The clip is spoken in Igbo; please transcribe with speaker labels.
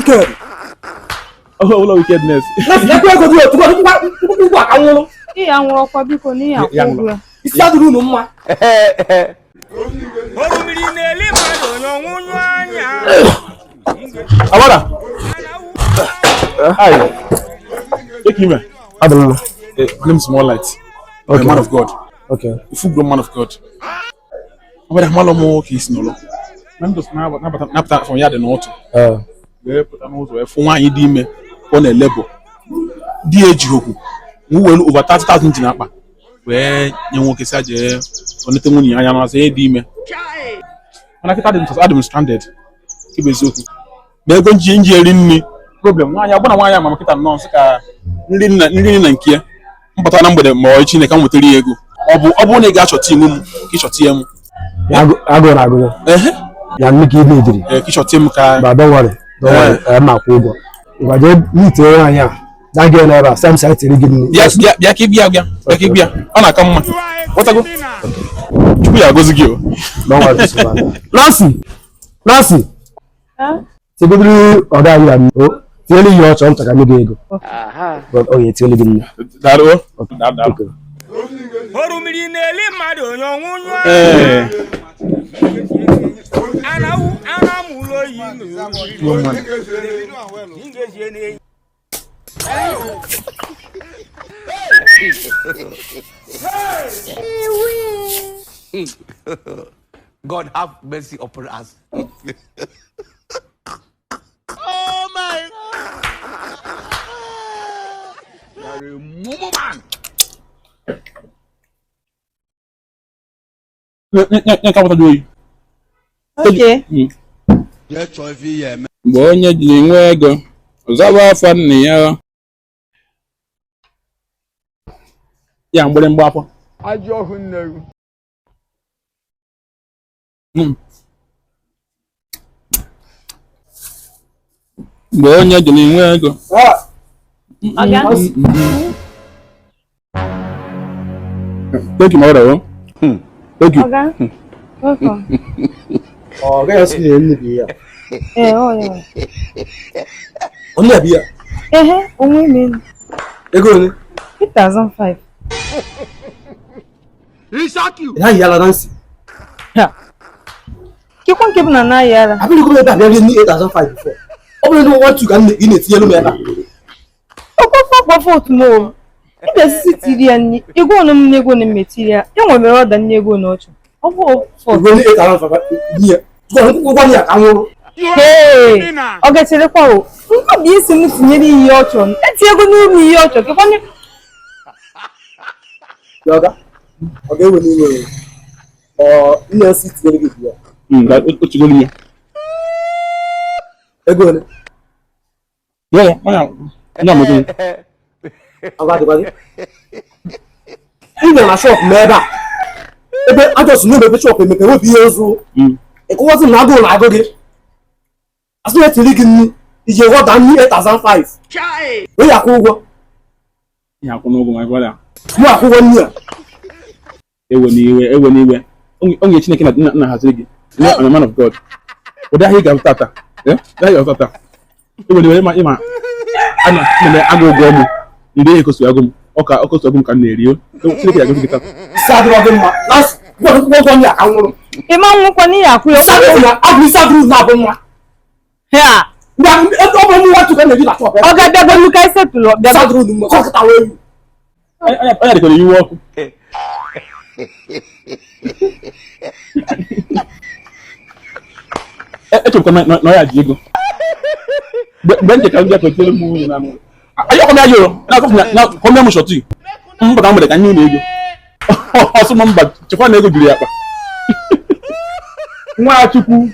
Speaker 1: wicked.
Speaker 2: Oh, wickedness.
Speaker 1: Let's go to the
Speaker 2: Hi. Take him.
Speaker 1: I don't know.
Speaker 2: Name is more light.
Speaker 1: Okay.
Speaker 2: A man of God.
Speaker 1: Okay.
Speaker 2: A full-grown man of God. But I'm more case no. I'm just now from here the north. We put an also for 1 year me on a level. DH Hoku. Who will over 30,000 in Apa. Where you won't say, on the money I am say, Dime. When I get Adam stranded. Keep it so. They're going to change me. Problem. Why I am a kitten non-scar. Nilin here. But I number them more chin come with 3 years ago. Obone got your team, kiss your team. I go. Ya make it need. Kiss your team car. But don't worry. I'm not over. If I don't meet here, that girl never some side to give me. Yes, yeah, keep here. Anna come. What I go? We are going to give. Don't worry. Nancy.
Speaker 3: Huh?
Speaker 1: So go do other you. Tell you what I'm talking about. But oh, it's only been
Speaker 2: that.
Speaker 4: God have mercy upon us. Oh my God! You're a mumu man.
Speaker 3: Okay.
Speaker 2: Bonye jingwego. Uzawa fani ya. Ya mbole mbapo.
Speaker 4: Ajo hunneru.
Speaker 2: Bonye jingwego. Thank you, mother. Thank you.
Speaker 3: Okay. Welcome.
Speaker 1: oh, guys, you here.
Speaker 3: Oh yeah.
Speaker 1: Only here.
Speaker 3: Only me.
Speaker 1: You go.
Speaker 3: 2005.
Speaker 4: He shock you.
Speaker 1: Now you are Nancy.
Speaker 3: Yeah. You can't keep na yara.
Speaker 1: I been looking at that 8,005 before. Only know what you can in it yellow matter.
Speaker 3: Oh, for tomorrow. If the city and you go on nego in material, you want more than nego not. Oh, for
Speaker 1: 8,005 here.
Speaker 3: Hey, okay, so the call. Who could be seen nearly your turn? Let's go to New York.
Speaker 1: Yoga. Okay, when you or you sit very good here.
Speaker 2: That what you going
Speaker 1: I go.
Speaker 2: Yeah, no,
Speaker 1: About the body. Even a shop, never. I just know the shop and make a years old. It wasn't not going. I got it. As soon as you me, is your what done 8,005. Where are you?
Speaker 2: Yeah, I know my brother.
Speaker 1: You are 1 year.
Speaker 2: Anywhere. Only chicken at Nazigi. I'm a man of God. But that he got Tata. Yeah, that you Tata. I go go. You didn't go to Agum. Okay, I'll go to Agum can near you. Don't think I go to get up.
Speaker 1: Saturday, last one year.
Speaker 3: Imam Mukwania, who is
Speaker 1: Saturday, now.
Speaker 3: yeah.
Speaker 1: What to come and do that?
Speaker 3: Okay, that's what you guys said to Lord. That's
Speaker 1: what you
Speaker 2: I had to go. You walk. No, I Diego. But when they can get to tell you, are you coming here? Now, come here, Mushoti. But I'm with a new nigga. Also, but to find a good area. Chukwu.